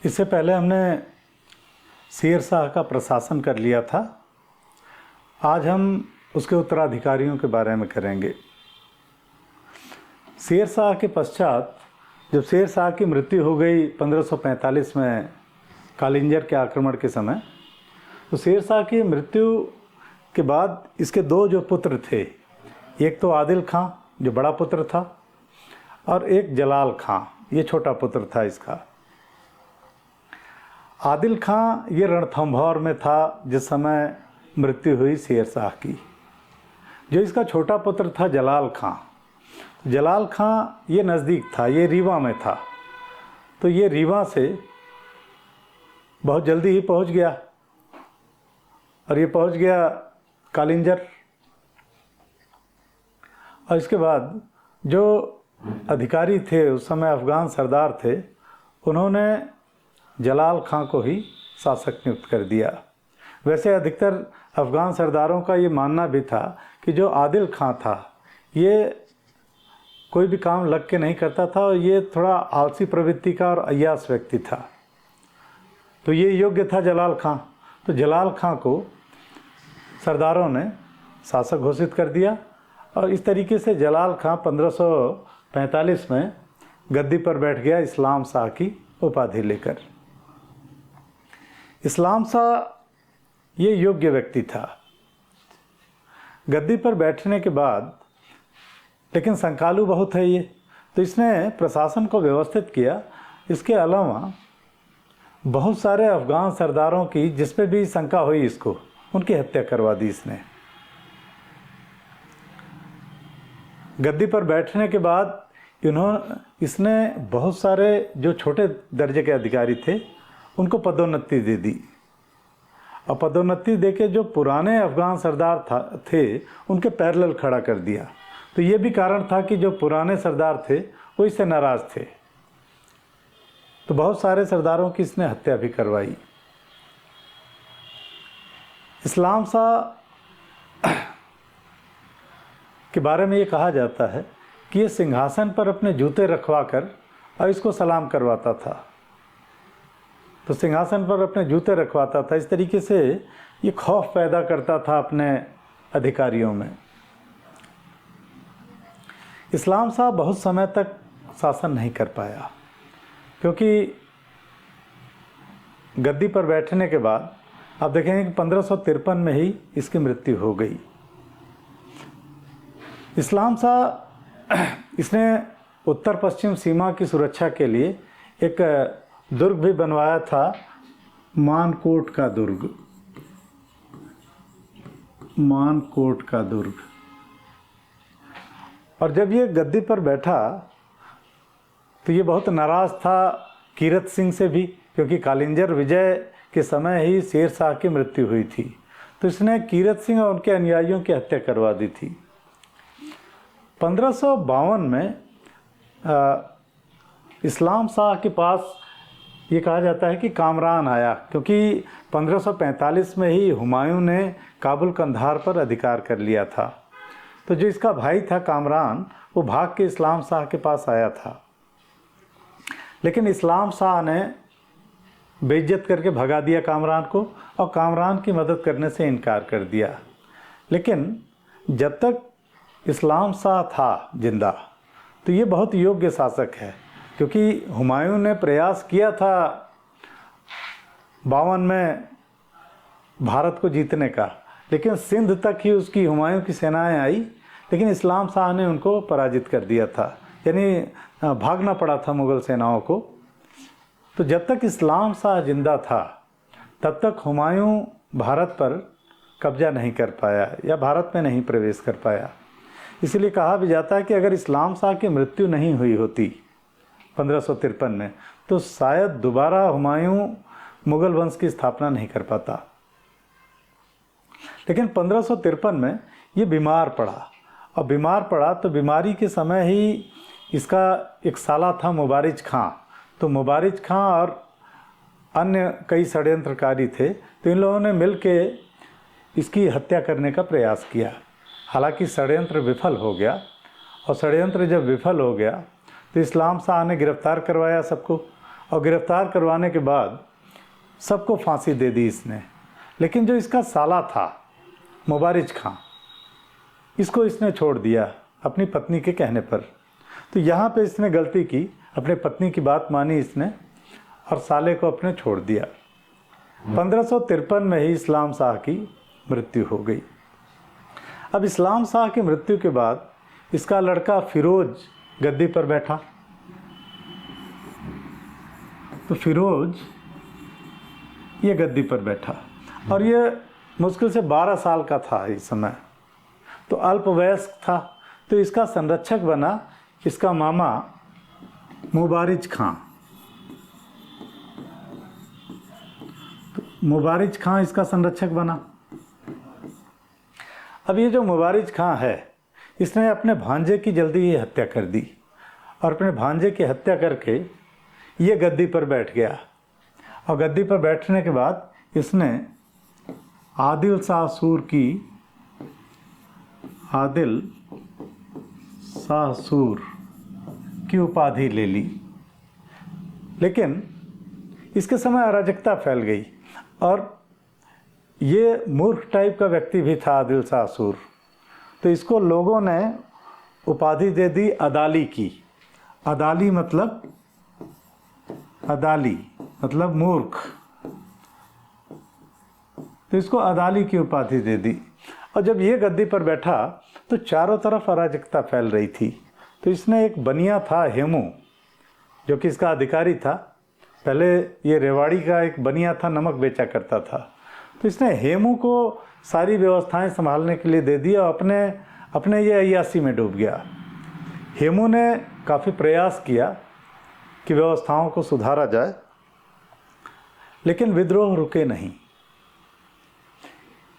इससे पहले हमने शेर शाह का प्रशासन कर लिया था। आज हम उसके उत्तराधिकारियों के बारे में करेंगे। शेर शाह के पश्चात जब शेर शाह की मृत्यु हो गई 1545 में कालिंजर के आक्रमण के समय, तो शेर शाह की मृत्यु के बाद इसके दो जो पुत्र थे, एक तो आदिल खां जो बड़ा पुत्र था और एक जलाल खां, ये छोटा पुत्र था इसका। आदिल खां ये रणथंभौर में था जिस समय मृत्यु हुई शेर शाह की। जो इसका छोटा पुत्र था जलाल खां, जलाल खां ये नज़दीक था, ये रीवा में था। तो ये रीवा से बहुत जल्दी ही पहुंच गया और ये पहुंच गया कालिंजर। और इसके बाद जो अधिकारी थे उस समय, अफ़गान सरदार थे, उन्होंने जलाल खां को ही शासक नियुक्त कर दिया। वैसे अधिकतर अफ़गान सरदारों का ये मानना भी था कि जो आदिल खां था ये कोई भी काम लग के नहीं करता था और ये थोड़ा आलसी प्रवृत्ति का और अय्यास व्यक्ति था, तो ये योग्य था जलाल खां। तो जलाल खां को सरदारों ने शासक घोषित कर दिया और इस तरीके से जलाल खां 1545 में गद्दी पर बैठ गया इस्लाम शाह की उपाधि लेकर। इस्लाम शाह ये योग्य व्यक्ति था। गद्दी पर बैठने के बाद, लेकिन संकालू बहुत है ये, तो इसने प्रशासन को व्यवस्थित किया। इसके अलावा बहुत सारे अफ़गान सरदारों की जिस पे भी शंका हुई इसको, उनकी हत्या करवा दी इसने। गद्दी पर बैठने के बाद इसने बहुत सारे जो छोटे दर्जे के अधिकारी थे उनको पदोन्नति दे दी और पदोन्नति देके जो पुराने अफ़गान सरदार थे उनके पैरेलल खड़ा कर दिया। तो ये भी कारण था कि जो पुराने सरदार थे वो इससे नाराज़ थे, तो बहुत सारे सरदारों की इसने हत्या भी करवाई। इस्लाम शाह के बारे में ये कहा जाता है कि ये सिंहासन पर अपने जूते रखवाकर और इसको सलाम करवाता था। तो सिंहासन पर अपने जूते रखवाता था, इस तरीके से ये खौफ पैदा करता था अपने अधिकारियों में। इस्लाम शाह बहुत समय तक शासन नहीं कर पाया, क्योंकि गद्दी पर बैठने के बाद आप देखेंगे कि 1553 में ही इसकी मृत्यु हो गई। इस्लाम शाह इसने उत्तर पश्चिम सीमा की सुरक्षा के लिए एक दुर्ग भी बनवाया था, मानकोट का दुर्ग। मानकोट का दुर्ग। और जब ये गद्दी पर बैठा तो ये बहुत नाराज़ था कीरत सिंह से भी, क्योंकि कालिंजर विजय के समय ही शेर शाह की मृत्यु हुई थी। तो इसने कीरत सिंह और उनके अनुयायियों की हत्या करवा दी थी। 1552 में इस्लाम शाह के पास ये कहा जाता है कि कामरान आया, क्योंकि 1545 में ही हुमायूं ने काबुल कंधार पर अधिकार कर लिया था। तो जो इसका भाई था कामरान, वो भाग के इस्लाम शाह के पास आया था, लेकिन इस्लाम शाह ने बेइज्जत करके भगा दिया कामरान को और कामरान की मदद करने से इनकार कर दिया। लेकिन जब तक इस्लाम शाह था जिंदा तो ये बहुत योग्य शासक है, क्योंकि हुमायूं ने प्रयास किया था 52 में भारत को जीतने का, लेकिन सिंध तक ही उसकी हुमायूं की सेनाएं आई, लेकिन इस्लाम शाह ने उनको पराजित कर दिया था, यानी भागना पड़ा था मुग़ल सेनाओं को। तो जब तक इस्लाम शाह जिंदा था तब तक हुमायूं भारत पर कब्जा नहीं कर पाया या भारत में नहीं प्रवेश कर पाया। इसलिए कहा भी जाता है कि अगर इस्लाम शाह की मृत्यु नहीं हुई होती 1553 में, तो शायद दोबारा हुमायूं मुग़ल वंश की स्थापना नहीं कर पाता। लेकिन 1553 में ये बीमार पड़ा, और बीमार पड़ा तो बीमारी के समय ही इसका एक साला था मुबारिज खां। तो मुबारिज खां और अन्य कई षड्यंत्रकारी थे, तो इन लोगों ने मिल के इसकी हत्या करने का प्रयास किया। हालांकि षड्यंत्र विफल हो गया, और षड्यंत्र जब विफल हो गया तो इस्लाम शाह ने गिरफ्तार करवाया सबको और गिरफ्तार करवाने के बाद सबको फांसी दे दी इसने। लेकिन जो इसका साला था मुबारिज खां, इसको इसने छोड़ दिया अपनी पत्नी के कहने पर। तो यहाँ पे इसने गलती की, अपने पत्नी की बात मानी इसने और साले को अपने छोड़ दिया। 1553 में ही इस्लाम शाह की मृत्यु हो गई। अब इस्लाम शाह की मृत्यु के बाद इसका लड़का फिरोज गद्दी पर बैठा। तो फिरोज ये गद्दी पर बैठा और ये मुश्किल से 12 साल का था इस समय, तो अल्पवयस्क था। तो इसका संरक्षक बना इसका मामा मुबारिज खां। तो मुबारिज खां इसका संरक्षक बना। अब ये जो मुबारिज खां है, इसने अपने भांजे की जल्दी ही हत्या कर दी और अपने भांजे की हत्या करके ये गद्दी पर बैठ गया। और गद्दी पर बैठने के बाद इसने आदिल शाह सूर की उपाधि ले ली। लेकिन इसके समय अराजकता फैल गई और ये मूर्ख टाइप का व्यक्ति भी था आदिल शाह सूर। तो इसको लोगों ने उपाधि दे दी अदाली की। अदाली मतलब मूर्ख। तो इसको अदाली की उपाधि दे दी। और जब ये गद्दी पर बैठा तो चारों तरफ अराजकता फैल रही थी। तो इसने एक बनिया था हेमू, जो कि इसका अधिकारी था। पहले ये रेवाड़ी का एक बनिया था, नमक बेचा करता था। तो इसने हेमू को सारी व्यवस्थाएं संभालने के लिए दे दिया और अपने ये अय्यासी में डूब गया। हेमू ने काफ़ी प्रयास किया कि व्यवस्थाओं को सुधारा जाए, लेकिन विद्रोह रुके नहीं।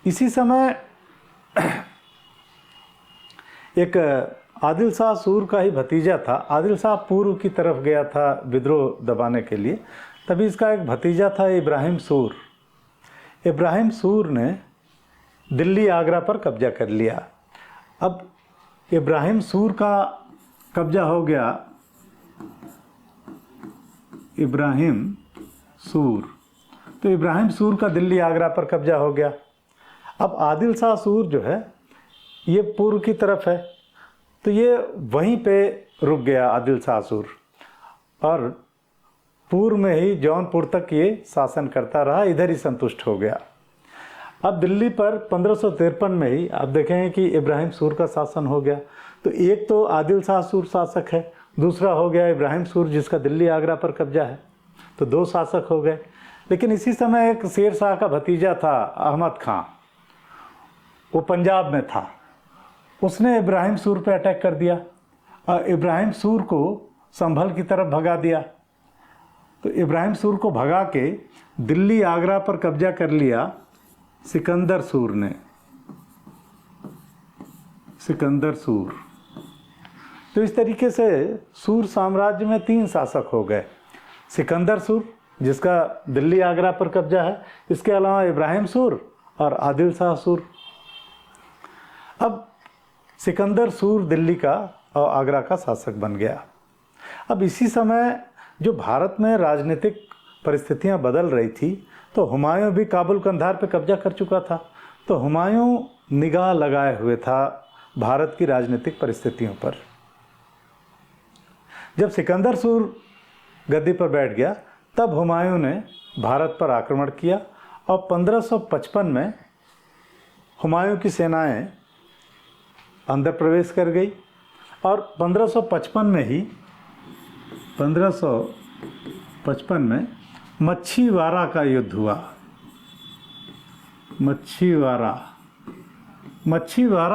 इसी समय एक आदिल शाह सूर का ही भतीजा था। आदिल शाह पूर्व की तरफ गया था विद्रोह दबाने के लिए। तभी इसका एक भतीजा था इब्राहिम सूर। इब्राहिम सूर ने दिल्ली आगरा पर कब्जा कर लिया। अब इब्राहिम सूर का कब्जा हो गया। इब्राहिम सूर का दिल्ली आगरा पर कब्जा हो गया। अब आदिल शाह सूर जो है ये पूर्व की तरफ है, तो ये वहीं पे रुक गया आदिल शाह सूर और पूर्व में ही जौनपुर तक ये शासन करता रहा, इधर ही संतुष्ट हो गया। अब दिल्ली पर 1553 में ही आप देखेंगे कि इब्राहिम सूर का शासन हो गया। तो एक तो आदिल शाह सूर शासक है, दूसरा हो गया इब्राहिम सूर जिसका दिल्ली आगरा पर कब्जा है। तो दो शासक हो गए। लेकिन इसी समय एक शेर शाह का भतीजा था अहमद खां, वो पंजाब में था। उसने इब्राहिम सूर पे अटैक कर दिया और इब्राहिम सूर को संभल की तरफ भगा दिया। तो इब्राहिम सूर को भगा के दिल्ली आगरा पर कब्जा कर लिया सिकंदर सूर ने। तो इस तरीके से सूर साम्राज्य में 3 शासक हो गए। सिकंदर सूर जिसका दिल्ली आगरा पर कब्जा है, इसके अलावा इब्राहिम सूर और आदिल शाह सूर। अब सिकंदर सूर दिल्ली का और आगरा का शासक बन गया। अब इसी समय जो भारत में राजनीतिक परिस्थितियां बदल रही थी, तो हुमायूं भी काबुल कंधार पे कब्जा कर चुका था। तो हुमायूं निगाह लगाए हुए था भारत की राजनीतिक परिस्थितियों पर। जब सिकंदर सूर गद्दी पर बैठ गया, तब हुमायूं ने भारत पर आक्रमण किया और 1555 में हुमायूं की सेनाएं अंदर प्रवेश कर गई और 1555 में मच्छीवाड़ा का युद्ध हुआ। मच्छीवाड़ा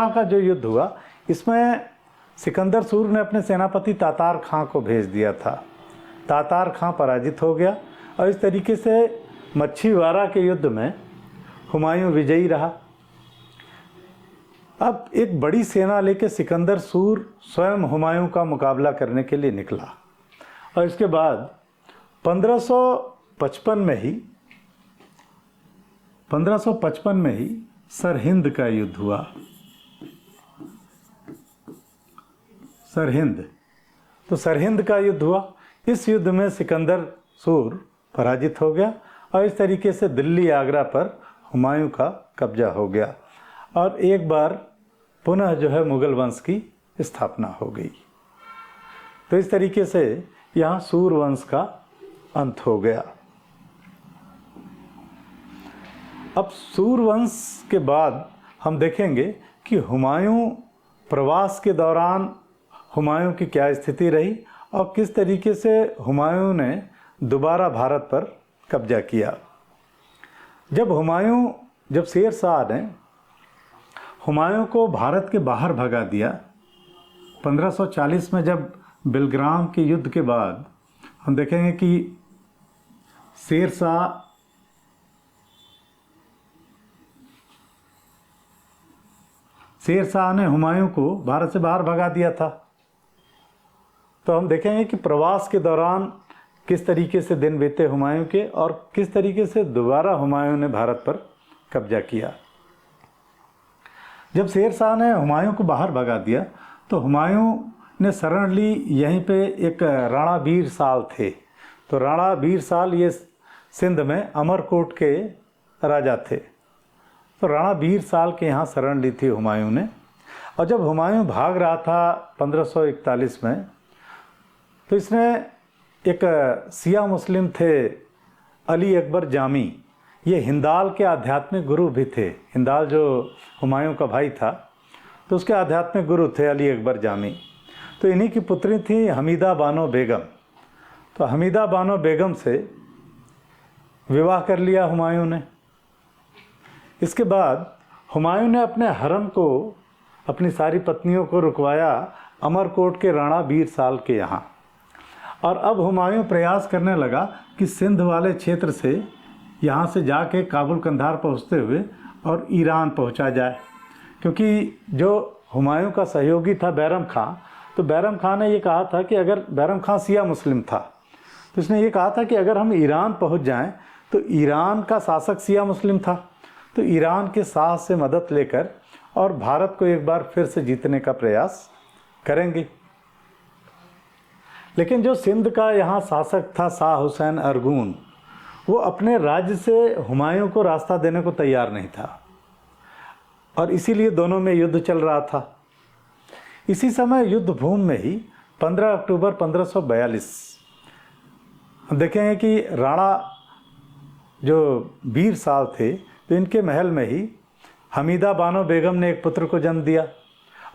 का जो युद्ध हुआ, इसमें सिकंदर सूर ने अपने सेनापति तातार खां को भेज दिया था। तातार खां पराजित हो गया और इस तरीके से मच्छीवाड़ा के युद्ध में हुमायूं विजयी रहा। अब एक बड़ी सेना लेकर सिकंदर सूर स्वयं हुमायूं का मुकाबला करने के लिए निकला और इसके बाद 1555 में ही सरहिंद का युद्ध हुआ। सरहिंद का युद्ध हुआ। इस युद्ध में सिकंदर सूर पराजित हो गया और इस तरीके से दिल्ली आगरा पर हुमायूं का कब्जा हो गया और एक बार पुनः जो है मुगल वंश की स्थापना हो गई। तो इस तरीके से यहाँ सूर वंश का अंत हो गया। अब सूर वंश के बाद हम देखेंगे कि हुमायूं प्रवास के दौरान हुमायूं की क्या स्थिति रही और किस तरीके से हुमायूं ने दोबारा भारत पर कब्जा किया। जब शेर शाह ने हुमायूं को भारत के बाहर भगा दिया 1540 में, जब बिलग्राम के युद्ध के बाद हम देखेंगे कि शेर शाह ने हुमायूं को भारत से बाहर भगा दिया था। तो हम देखेंगे कि प्रवास के दौरान किस तरीके से दिन बीते हुमायूं के और किस तरीके से दोबारा हुमायूं ने भारत पर कब्जा किया। जब शेर शाह ने हुमायूं को बाहर भगा दिया तो हुमायूं ने शरण ली यहीं पे एक राणा बीर साल थे। तो राणा बीर साल ये सिंध में अमरकोट के राजा थे। तो राणा बीर साल के यहाँ शरण ली थी हुमायूं ने। और जब हुमायूं भाग रहा था 1541 में, तो इसने एक शिया मुस्लिम थे अली अकबर जामी, ये हिंदाल के आध्यात्मिक गुरु भी थे। हिंदाल जो हुमायूं का भाई था तो उसके आध्यात्मिक गुरु थे अली अकबर जामी। तो इन्हीं की पुत्री थी हमीदा बानो बेगम। तो हमीदा बानो बेगम से विवाह कर लिया हुमायूं ने। इसके बाद हुमायूं ने अपने हरम को, अपनी सारी पत्नियों को रुकवाया अमरकोट के राणा बीर साल के यहाँ। और अब हुमायूं प्रयास करने लगा कि सिंध वाले क्षेत्र से यहाँ से जाके काबुल कंधार पहुँचते हुए और ईरान पहुँचा जाए, क्योंकि जो हुमायूं का सहयोगी था बैरम खां, तो बैरम खां ने ये कहा था कि अगर, बैरम खां शिया मुस्लिम था, तो इसने ये कहा था कि अगर हम ईरान पहुँच जाएं तो ईरान का शासक शिया मुस्लिम था, तो ईरान के शाह से मदद लेकर और भारत को एक बार फिर से जीतने का प्रयास करेंगे। लेकिन जो सिंध का यहाँ शासक था शाह हुसैन अरगून, वो अपने राज्य से हुमायूं को रास्ता देने को तैयार नहीं था और इसीलिए दोनों में युद्ध चल रहा था। इसी समय युद्ध भूमि में ही 15 अक्टूबर 1542 हम देखेंगे कि राणा जो बीर साल थे, तो इनके महल में ही हमीदा बानो बेगम ने एक पुत्र को जन्म दिया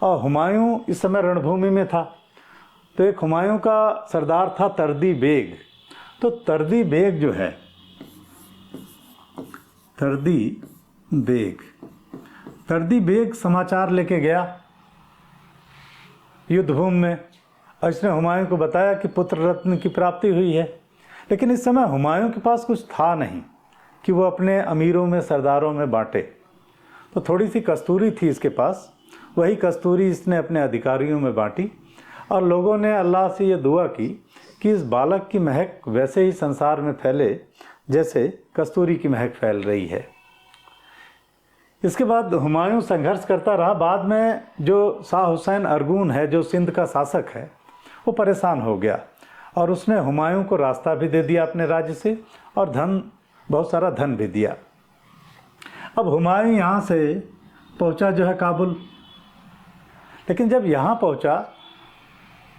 और हुमायूं इस समय रणभूमि में था। तो एक हुमायूं का सरदार था तर्दी बेग। तो तर्दी बेग जो है, तर्दी बेग समाचार लेके गया युद्धभूमि में और इसने हुमायूं को बताया कि पुत्र रत्न की प्राप्ति हुई है। लेकिन इस समय हुमायूं के पास कुछ था नहीं कि वो अपने अमीरों में, सरदारों में बांटे। तो थोड़ी सी कस्तूरी थी इसके पास, वही कस्तूरी इसने अपने अधिकारियों में बांटी और लोगों ने अल्लाह से ये दुआ की कि इस बालक की महक वैसे ही संसार में फैले जैसे कस्तूरी की महक फैल रही है। इसके बाद हुमायूं संघर्ष करता रहा। बाद में जो शाह हुसैन अरगून है, जो सिंध का शासक है, वो परेशान हो गया और उसने हुमायूं को रास्ता भी दे दिया अपने राज्य से और बहुत सारा धन भी दिया। अब हुमायूं यहाँ से पहुँचा जो है काबुल। लेकिन जब यहाँ पहुँचा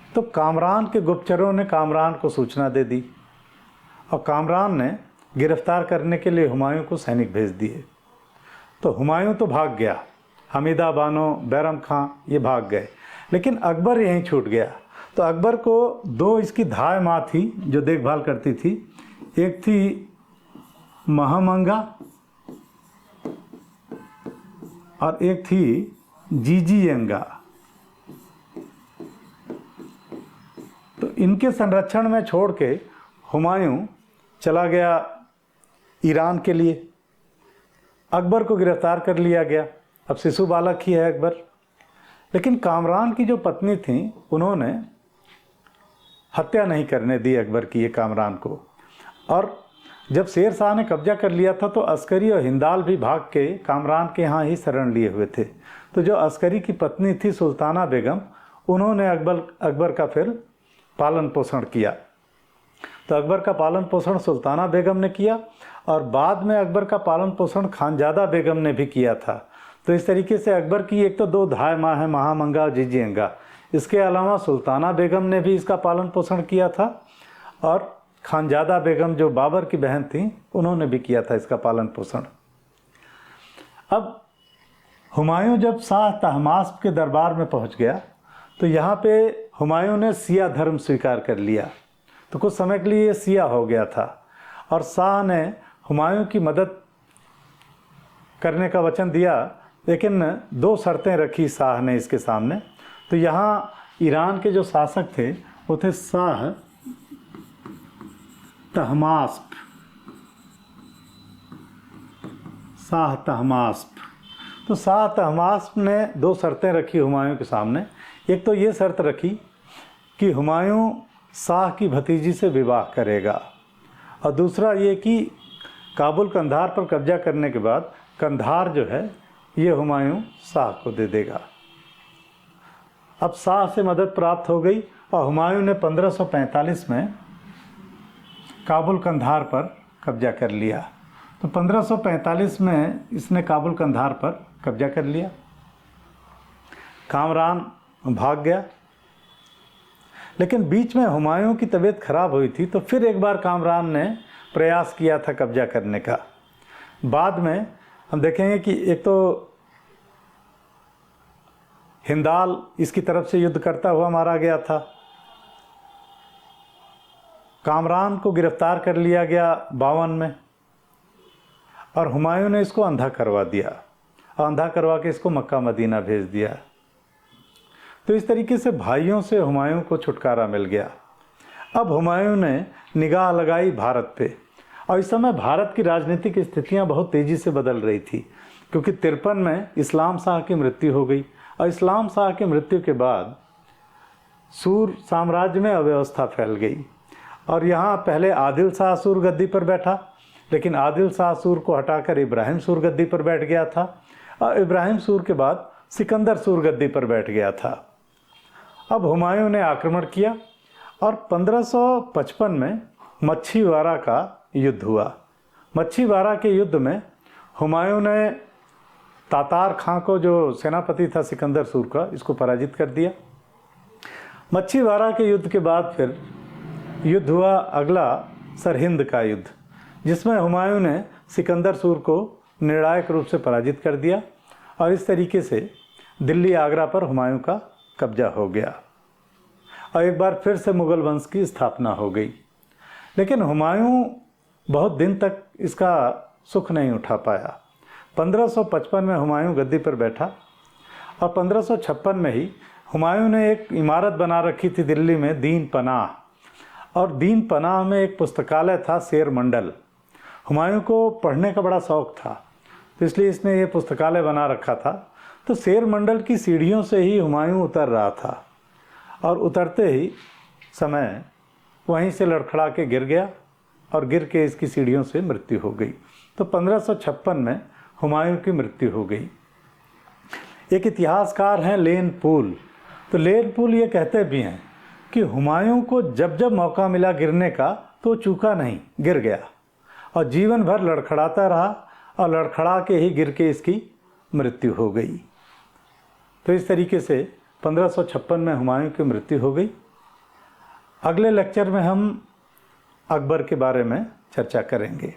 तो कामरान के गुप्तचरों ने कामरान को सूचना दे दी और कामरान ने गिरफ्तार करने के लिए हुमायूं को सैनिक भेज दिए। तो हुमायूं तो भाग गया, हमीदा बानो, बैरम खां ये भाग गए, लेकिन अकबर यहीं छूट गया। तो अकबर को दो इसकी धाय माँ थी जो देखभाल करती थी। एक थी महामंगा और एक थी जीजीयंगा। तो इनके संरक्षण में छोड़ के हुमायूं चला गया ईरान के लिए। अकबर को गिरफ्तार कर लिया गया। अब शिशु बालक ही है अकबर। लेकिन कामरान की जो पत्नी थी उन्होंने हत्या नहीं करने दी अकबर की, ये कामरान को। और जब शेर शाह ने कब्जा कर लिया था तो अस्करी और हिंदाल भी भाग के कामरान के यहाँ ही शरण लिए हुए थे। तो जो अस्करी की पत्नी थी सुल्ताना बेगम, उन्होंने अकबर का फिर पालन पोषण किया। तो अकबर का पालन पोषण सुल्ताना बेगम ने किया और बाद में अकबर का पालन पोषण खानजादा बेगम ने भी किया था। तो इस तरीके से अकबर की एक तो 2 धाय माँ है, महामंगा और जिजीअंगा। इसके अलावा सुल्ताना बेगम ने भी इसका पालन पोषण किया था और खानजादा बेगम जो बाबर की बहन थी उन्होंने भी किया था इसका पालन पोषण। अब हुमायूं जब शाह तहमास्प के दरबार में पहुंच गया तो यहाँ पे हुमायूं ने सिया धर्म स्वीकार कर लिया। तो कुछ समय के लिए ये सिया हो गया था और शाह ने हुमायूं की मदद करने का वचन दिया, लेकिन 2 शर्तें रखी शाह ने इसके सामने। तो यहाँ ईरान के जो शासक थे वो थे शाह तहमास्प। तो शाह तहमास्प ने 2 शर्तें रखी हुमायूं के सामने। एक तो ये शर्त रखी कि हुमायूं शाह की भतीजी से विवाह करेगा और दूसरा ये कि काबुल कंधार पर कब्जा करने के बाद कंधार जो है ये हुमायूं शाह को दे देगा। अब शाह से मदद प्राप्त हो गई और हुमायूं ने 1545 में काबुल कंधार पर कब्जा कर लिया। तो 1545 में इसने काबुल कंधार पर कब्जा कर लिया। कामरान भाग गया, लेकिन बीच में हुमायूं की तबीयत खराब हुई थी तो फिर एक बार कामरान ने प्रयास किया था कब्जा करने का। बाद में हम देखेंगे कि एक तो हिंदाल इसकी तरफ से युद्ध करता हुआ मारा गया था, कामरान को गिरफ्तार कर लिया गया 52 में और हुमायूं ने इसको अंधा करवा दिया और अंधा करवा के इसको मक्का मदीना भेज दिया। तो इस तरीके से भाइयों से हुमायूं को छुटकारा मिल गया। अब हुमायूं ने निगाह लगाई भारत पे और इस समय भारत की राजनीतिक स्थितियां बहुत तेज़ी से बदल रही थी, क्योंकि 53 में इस्लाम शाह की मृत्यु हो गई और इस्लाम शाह की मृत्यु के बाद सूर साम्राज्य में अव्यवस्था फैल गई और यहाँ पहले आदिल शाह सूर गद्दी पर बैठा, लेकिन आदिल शाह सूर को हटाकर इब्राहिम सूर गद्दी पर बैठ गया था और इब्राहिम सूर के बाद सिकंदर सूर गद्दी पर बैठ गया था। अब हुमायूं ने आक्रमण किया और 1555 में मच्छीवाड़ा का युद्ध हुआ। मच्छीवाड़ा के युद्ध में हुमायूं ने तातार खां को, जो सेनापति था सिकंदर सूर का, इसको पराजित कर दिया। मच्छीवाड़ा के युद्ध के बाद फिर युद्ध हुआ अगला सरहिंद का युद्ध, जिसमें हुमायूं ने सिकंदर सूर को निर्णायक रूप से पराजित कर दिया और इस तरीके से दिल्ली आगरा पर हुमायूं का कब्जा हो गया और एक बार फिर से मुग़ल वंश की स्थापना हो गई। लेकिन हुमायूं बहुत दिन तक इसका सुख नहीं उठा पाया। 1555 में हुमायूं गद्दी पर बैठा और 1556 में ही हुमायूं ने एक इमारत बना रखी थी दिल्ली में, दीन पनाह, और दीन पनाह में एक पुस्तकालय था शेर मंडल। हुमायूं को पढ़ने का बड़ा शौक़ था तो इसलिए इसने ये पुस्तकालय बना रखा था। तो शेर मंडल की सीढ़ियों से ही हुमायूं उतर रहा था और उतरते ही समय वहीं से लड़खड़ा के गिर गया और गिर के इसकी सीढ़ियों से मृत्यु हो गई। तो 1556 में हुमायूं की मृत्यु हो गई। एक इतिहासकार हैं लेन पूल, तो लेन पूल ये कहते भी हैं कि हुमायूं को जब जब मौका मिला गिरने का तो चूका नहीं, गिर गया और जीवन भर लड़खड़ाता रहा और लड़खड़ा के ही गिर के इसकी मृत्यु हो गई। तो इस तरीके से 1556 में हुमायूं की मृत्यु हो गई। अगले लेक्चर में हम अकबर के बारे में चर्चा करेंगे।